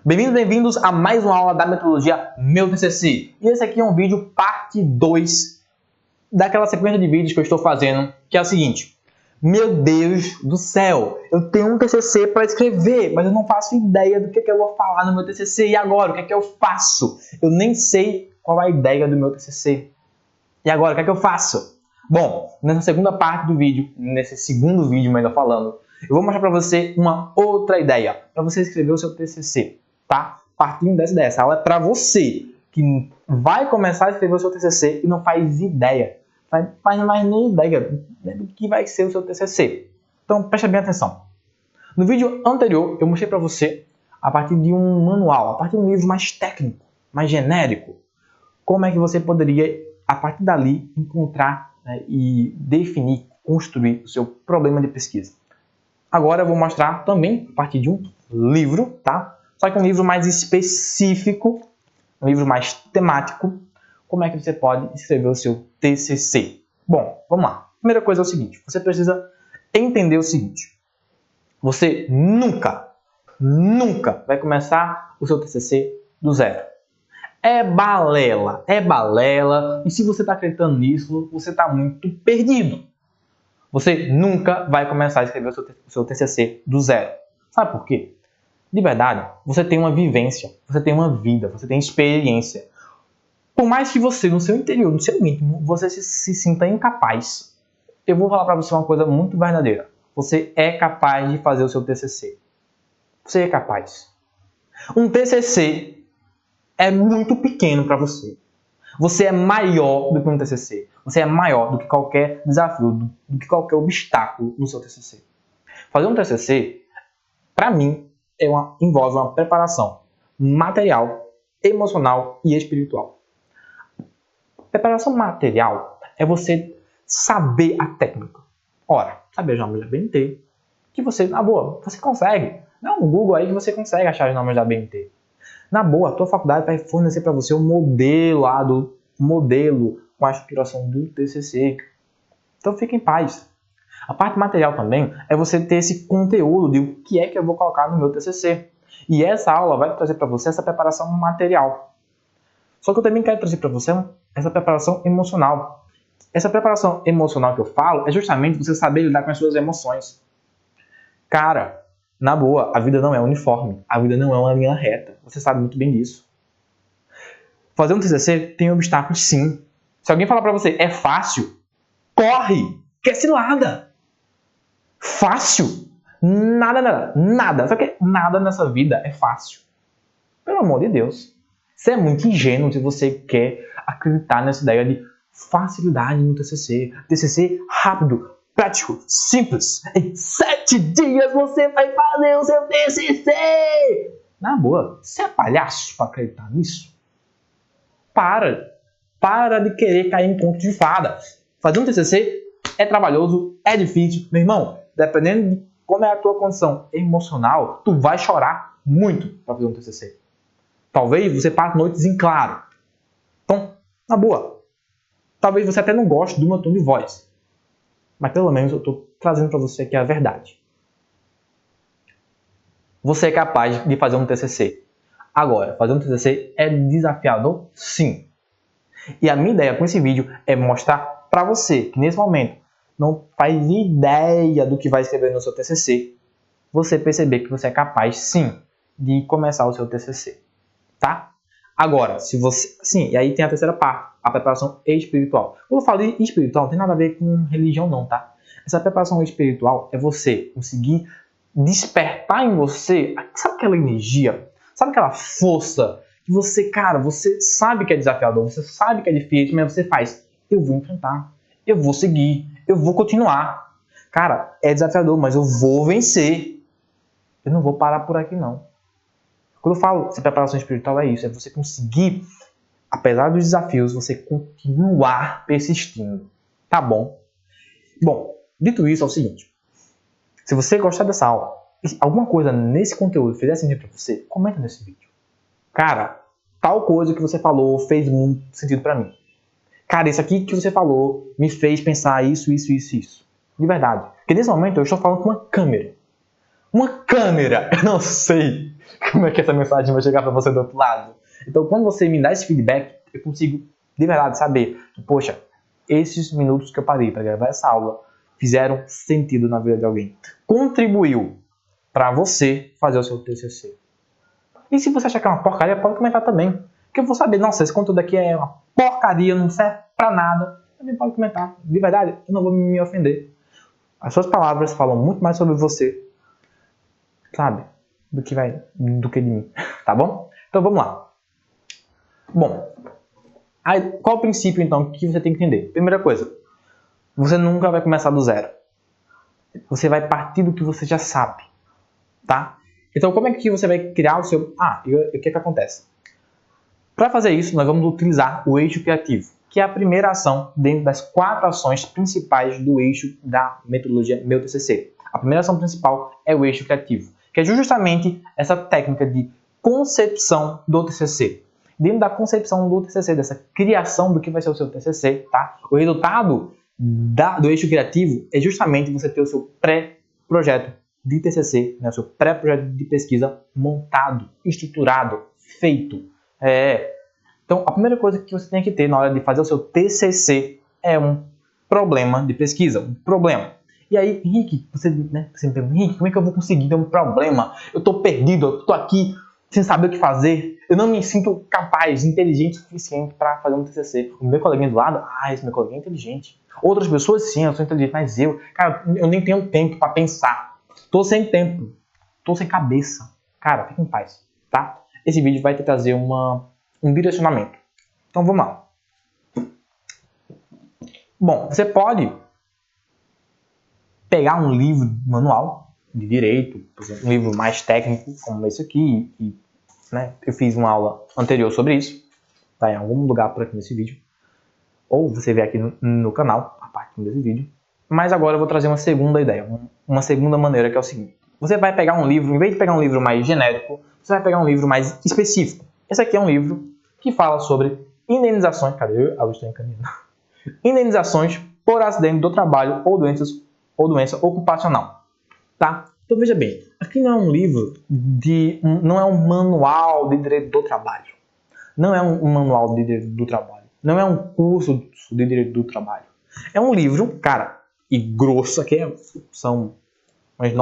Bem-vindos, bem-vindos a mais uma aula da metodologia Meu TCC. E esse aqui é um vídeo parte 2 daquela sequência de vídeos que eu estou fazendo, que é o seguinte. Meu Deus do céu, eu tenho um TCC para escrever, mas eu não faço ideia do que eu vou falar no meu TCC. E agora, o que eu faço? Eu nem sei qual é a ideia do meu TCC. E agora, o que eu faço? Bom, nessa segunda parte do vídeo, nesse segundo vídeo melhor falando, eu vou mostrar para você uma outra ideia para você escrever o seu TCC, tá? Partindo dessa ideia, essa aula é para você que vai começar a escrever o seu TCC e não faz ideia, faz mais nem ideia do que vai ser o seu TCC. Então, preste bem atenção. No vídeo anterior, eu mostrei para você, a partir de um manual, a partir de um livro mais técnico, mais genérico, como é que você poderia, a partir dali, encontrar, né, e definir, construir o seu problema de pesquisa. Agora eu vou mostrar também, a partir de um livro, tá? Só que um livro mais específico, um livro mais temático, como é que você pode escrever o seu TCC. Bom, vamos lá. Primeira coisa é o seguinte, você precisa entender o seguinte. Você nunca vai começar o seu TCC do zero. É balela. E se você está acreditando nisso, você está muito perdido. Você nunca vai começar a escrever o seu TCC do zero. Sabe por quê? De verdade, você tem uma vivência, você tem uma vida, você tem experiência. Por mais que você, no seu interior, no seu íntimo, você se sinta incapaz, eu vou falar para você uma coisa muito verdadeira. Você é capaz de fazer o seu TCC. Você é capaz. Um TCC é muito pequeno para você. Você é maior do que um TCC. Você é maior do que qualquer desafio, do que qualquer obstáculo no seu TCC. Fazer um TCC, para mim, envolve uma preparação material, emocional e espiritual. Preparação material é você saber a técnica. Ora, saber as normas da BNT, que você, na boa, você consegue. Dá um Google aí que você consegue achar as normas da BNT. Na boa, a tua faculdade vai fornecer para você um modelo com a estruturação do TCC. Então fique em paz. A parte material também é você ter esse conteúdo de o que é que eu vou colocar no meu TCC. E essa aula vai trazer para você essa preparação material. Só que eu também quero trazer para você essa preparação emocional. Essa preparação emocional que eu falo é justamente você saber lidar com as suas emoções. Cara, na boa, a vida não é uniforme. A vida não é uma linha reta. Você sabe muito bem disso. Fazer um TCC tem obstáculos, sim. Se alguém falar pra você, é fácil, corre! Que cilada! Fácil? Nada. Só que nada nessa vida é fácil. Pelo amor de Deus. Você é muito ingênuo se você quer acreditar nessa ideia de facilidade no TCC. TCC rápido, prático, simples. Em 7 dias você vai fazer o seu TCC! Na boa, você é palhaço para acreditar nisso? Para de querer cair em conto de fada. Fazer um TCC é trabalhoso, é difícil. Meu irmão, dependendo de como é a tua condição emocional, tu vai chorar muito para fazer um TCC. Talvez você passe noites em claro. Então, na boa, talvez você até não goste do meu tom de voz. Mas pelo menos eu estou trazendo para você aqui a verdade. Você é capaz de fazer um TCC. Agora, fazer um TCC é desafiador? Sim. E a minha ideia com esse vídeo é mostrar para você que nesse momento não faz ideia do que vai escrever no seu TCC, você perceber que você é capaz, sim, de começar o seu TCC. Tá? Agora, se você... Sim, e aí tem a terceira parte, a preparação espiritual. Quando eu falo de espiritual, não tem nada a ver com religião não, tá? Essa preparação espiritual é você conseguir despertar em você, sabe aquela energia? Sabe aquela força que você, cara, você sabe que é desafiador, você sabe que é difícil, mas você faz, eu vou enfrentar, eu vou seguir, eu vou continuar. Cara, é desafiador, mas eu vou vencer. Eu não vou parar por aqui, não. Quando eu falo essa preparação espiritual é isso, é você conseguir, apesar dos desafios, você continuar persistindo. Tá bom? Bom, dito isso, é o seguinte. Se você gostar dessa aula, e alguma coisa nesse conteúdo fizer sentido para você, comenta nesse vídeo. Cara, tal coisa que você falou fez muito sentido para mim. Cara, isso aqui que você falou me fez pensar isso. De verdade. Porque nesse momento eu estou falando com uma câmera. Uma câmera! Eu não sei como é que essa mensagem vai chegar para você do outro lado. Então, quando você me dá esse feedback, eu consigo, de verdade, saber que, poxa, esses minutos que eu parei para gravar essa aula fizeram sentido na vida de alguém. Contribuiu para você fazer o seu TCC. E se você achar que é uma porcaria, pode comentar também. Porque eu vou saber, nossa, esse conteúdo aqui é uma porcaria, não serve para nada. Também pode comentar. De verdade, eu não vou me ofender. As suas palavras falam muito mais sobre você, sabe? Do que de mim. Tá bom? Então vamos lá. Bom, aí, qual o princípio então que você tem que entender? Primeira coisa, você nunca vai começar do zero. Você vai partir do que você já sabe, tá? Então como é que você vai criar o seu... e o que acontece? Para fazer isso, nós vamos utilizar o eixo criativo, que é a primeira ação dentro das 4 ações principais do eixo da metodologia Meu TCC. A primeira ação principal é o eixo criativo, que é justamente essa técnica de concepção do TCC. Dentro da concepção do TCC, dessa criação do que vai ser o seu TCC, tá? O resultado do eixo criativo é justamente você ter o seu pré-projeto de TCC, né? O seu pré-projeto de pesquisa montado, estruturado, feito. Então, a primeira coisa que você tem que ter na hora de fazer o seu TCC é um problema de pesquisa, um problema. E aí, Henrique, você me pergunta, Henrique, como é que eu vou conseguir ter um problema? Eu estou perdido, eu estou aqui sem saber o que fazer, eu não me sinto capaz, inteligente o suficiente para fazer um TCC. O meu coleguinha do lado, esse meu coleguinha é inteligente. Outras pessoas, sim, eu sou inteligente, mas eu nem tenho tempo para pensar. Estou sem tempo, estou sem cabeça. Cara, fica em paz, tá? Esse vídeo vai te trazer um direcionamento. Então vamos lá. Bom, você pode pegar um livro manual de direito, por exemplo, um livro mais técnico, como esse aqui, né? Eu fiz uma aula anterior sobre isso, tá em algum lugar por aqui nesse vídeo, ou você vê aqui no canal, a parte desse vídeo. Mas agora eu vou trazer uma segunda ideia, uma segunda maneira, que é o seguinte. Você vai pegar um livro, em vez de pegar um livro mais genérico, você vai pegar um livro mais específico. Esse aqui é um livro que fala sobre indenizações, cadê a luz está encaminhando? Indenizações por acidente do trabalho ou doença ocupacional, tá? Então veja bem, aqui não é um livro não é um manual de direito do trabalho, não é um manual de direito do trabalho, não é um curso de direito do trabalho, é um livro, cara, e grosso, aqui são umas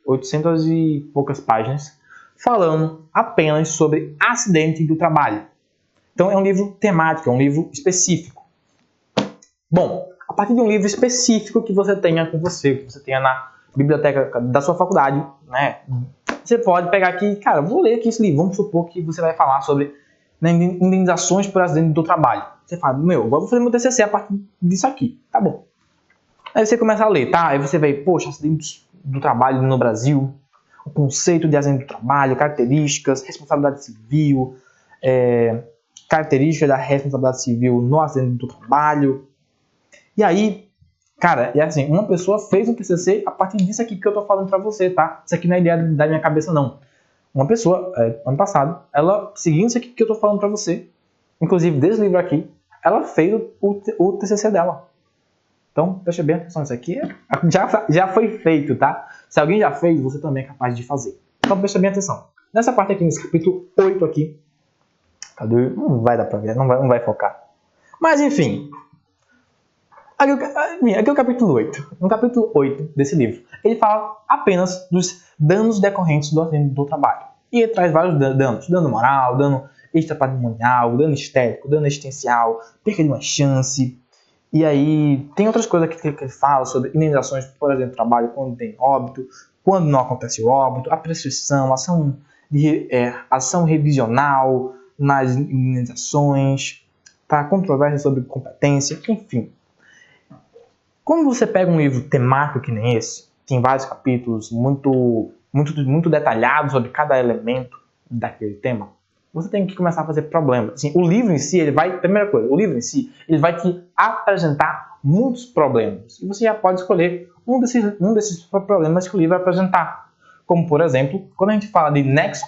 800 e poucas páginas, falando apenas sobre acidente do trabalho. Então é um livro temático, é um livro específico. Bom, a partir de um livro específico que você tenha com você, que você tenha na biblioteca da sua faculdade, né? Você pode pegar aqui, cara, vou ler aqui esse livro, vamos supor que você vai falar sobre, né, indenizações por acidente do trabalho. Você fala, agora eu vou fazer meu TCC a partir disso aqui, tá bom. Aí você começa a ler, tá? Aí você vai, poxa, acidentes do trabalho no Brasil, o conceito de acidente do trabalho, características, responsabilidade civil, características da responsabilidade civil no acidente do trabalho. E aí, cara, assim, uma pessoa fez um TCC a partir disso aqui que eu tô falando pra você, tá? Isso aqui não é ideia da minha cabeça, não. Uma pessoa, ano passado, ela, seguindo isso aqui que eu tô falando pra você, inclusive desse livro aqui, ela fez o TCC dela. Então, preste bem atenção, isso aqui já foi feito, tá? Se alguém já fez, você também é capaz de fazer. Então, preste bem atenção. Nessa parte aqui, nesse capítulo 8 aqui, cadê? Não vai dar pra ver, não vai focar. Mas, enfim, aqui é o capítulo 8. No capítulo 8 desse livro, ele fala apenas dos danos decorrentes do acidente do trabalho. E ele traz vários danos. Dano moral, dano extrapatrimonial, dano estético, dano existencial, perda de uma chance. E aí, tem outras coisas que ele fala sobre indenizações, por exemplo, trabalho quando tem óbito, quando não acontece o óbito, a prescrição, ação revisional nas indenizações, tá? Controvérsia sobre competência, enfim. Quando você pega um livro temático que nem esse, tem vários capítulos muito detalhados sobre cada elemento daquele tema, você tem que começar a fazer problemas. Assim, o livro em si, primeira coisa, o livro em si, ele vai te apresentar muitos problemas. E você já pode escolher um desses problemas que o livro vai apresentar. Como, por exemplo, quando a gente fala de nexo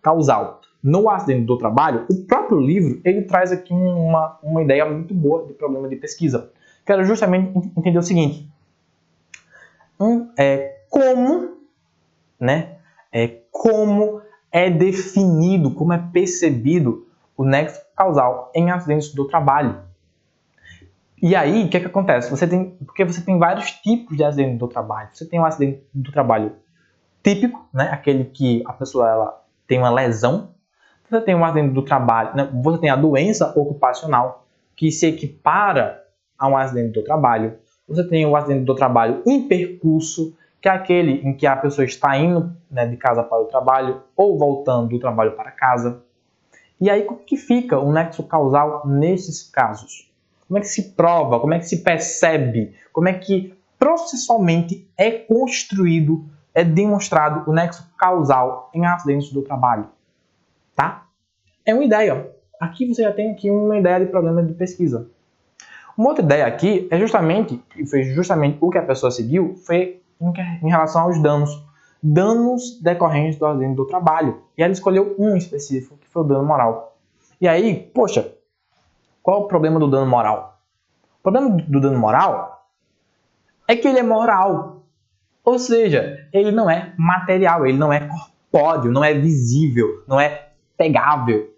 causal no acidente do trabalho, o próprio livro, ele traz aqui uma ideia muito boa de problema de pesquisa. Quero justamente entender o seguinte. Como, né, como é definido, como é percebido o nexo causal em acidentes do trabalho. E aí, o que acontece? Porque você tem vários tipos de acidente do trabalho. Você tem um acidente do trabalho típico, né? Aquele que a pessoa ela tem uma lesão. Você tem um acidente do trabalho, né? Você tem a doença ocupacional, que se equipara a um acidente do trabalho. Você tem o acidente do trabalho impercurso, que é aquele em que a pessoa está indo, né, de casa para o trabalho ou voltando do trabalho para casa. E aí, como que fica o nexo causal nesses casos? Como é que se prova? Como é que se percebe? Como é que processualmente é construído, é demonstrado o nexo causal em acidentes do trabalho? Tá? É uma ideia. Aqui você já tem aqui uma ideia de problema de pesquisa. Uma outra ideia aqui é justamente o que a pessoa seguiu, foi em relação aos danos. Danos decorrentes do acidente do trabalho. E ela escolheu um específico, que foi o dano moral. E aí, poxa, qual é o problema do dano moral? O problema do dano moral é que ele é moral. Ou seja, ele não é material, ele não é corpóreo, não é visível, não é pegável.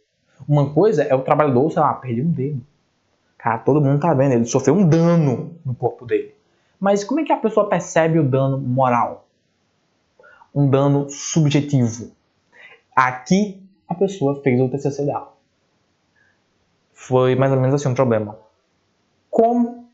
Uma coisa é o trabalhador, sei lá, perder um dedo. Cara, todo mundo tá vendo, ele sofreu um dano no corpo dele. Mas como é que a pessoa percebe o dano moral? Um dano subjetivo. Aqui, a pessoa fez o TCC dela. Foi mais ou menos assim um problema. Como?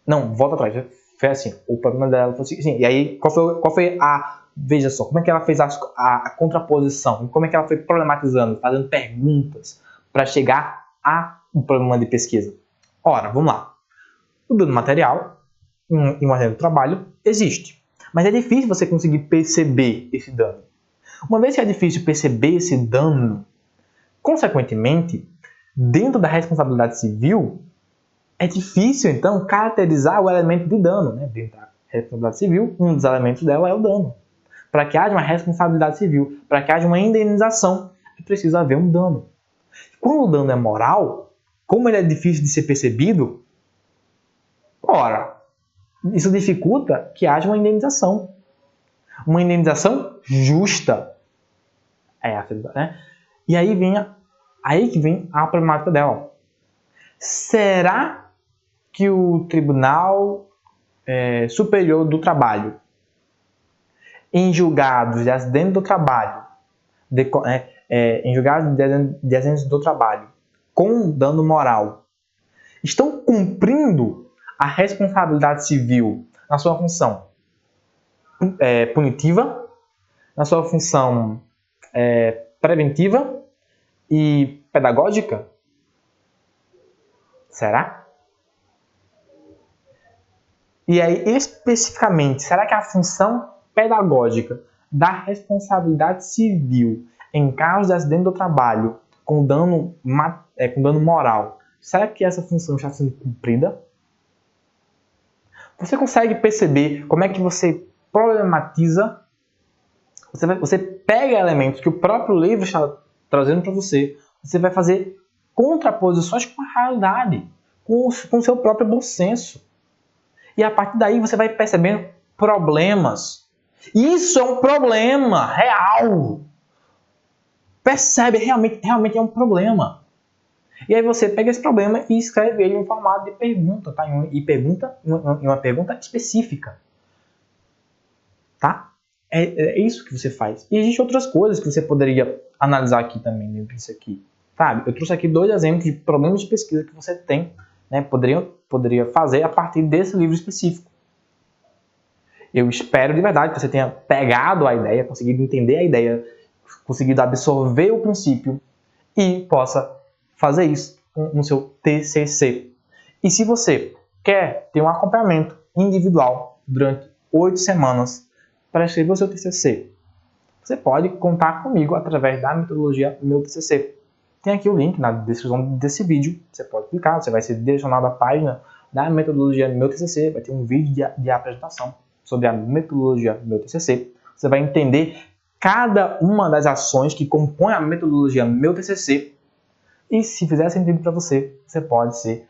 Não, volta atrás. Foi assim, o problema dela foi assim. E aí, qual foi a... Veja só, como é que ela fez a contraposição? Como é que ela foi problematizando, fazendo perguntas para chegar a um problema de pesquisa? Ora, vamos lá. O dano material em um acidente do trabalho existe. Mas é difícil você conseguir perceber esse dano. Uma vez que é difícil perceber esse dano, consequentemente, dentro da responsabilidade civil, é difícil, então, caracterizar o elemento de dano. Né? Dentro da responsabilidade civil, um dos elementos dela é o dano. Para que haja uma responsabilidade civil, para que haja uma indenização, é preciso haver um dano. Quando o dano é moral, como ele é difícil de ser percebido, ora, isso dificulta que haja uma indenização. Uma indenização justa. Né? E aí que vem a problemática dela. Será que o Tribunal Superior do Trabalho, em julgados de acidente do trabalho, em julgados de acidentes do trabalho com dano moral, estão cumprindo a responsabilidade civil na sua função punitiva, na sua função preventiva e pedagógica? Será? E aí, especificamente, será que a função pedagógica da responsabilidade civil em caso de acidente do trabalho com dano moral, será que essa função está sendo cumprida? Você consegue perceber como é que você problematiza? Você pega elementos que o próprio livro está trazendo para você, você vai fazer contraposições com a realidade, com o seu próprio bom senso. E a partir daí você vai percebendo problemas. Isso é um problema real. Percebe, realmente é um problema. E aí você pega esse problema e escreve ele em formato de pergunta, tá? Em uma pergunta específica. Tá? É isso que você faz. E existem outras coisas que você poderia analisar aqui também, dentro disso aqui. Sabe? Eu trouxe aqui 2 exemplos de problemas de pesquisa que você tem, né? Poderia fazer a partir desse livro específico. Eu espero de verdade que você tenha pegado a ideia, conseguido entender a ideia, conseguido absorver o princípio e possa fazer isso no seu TCC. E se você quer ter um acompanhamento individual durante 8 semanas para escrever o seu TCC, você pode contar comigo através da metodologia Meu TCC. Tem aqui o link na descrição desse vídeo, você pode clicar, você vai ser direcionado à página da metodologia Meu TCC, vai ter um vídeo de apresentação sobre a metodologia Meu TCC. Você vai entender cada uma das ações que compõem a metodologia Meu TCC e se fizer sentido para você, você pode ser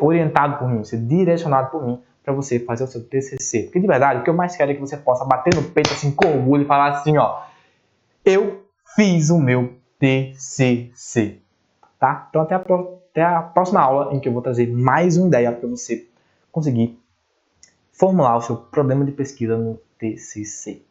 orientado por mim, ser direcionado por mim para você fazer o seu TCC. Porque de verdade, o que eu mais quero é que você possa bater no peito assim com orgulho e falar assim, ó, eu fiz o meu TCC, tá? Então até a próxima aula em que eu vou trazer mais uma ideia para você conseguir formular o seu problema de pesquisa no TCC.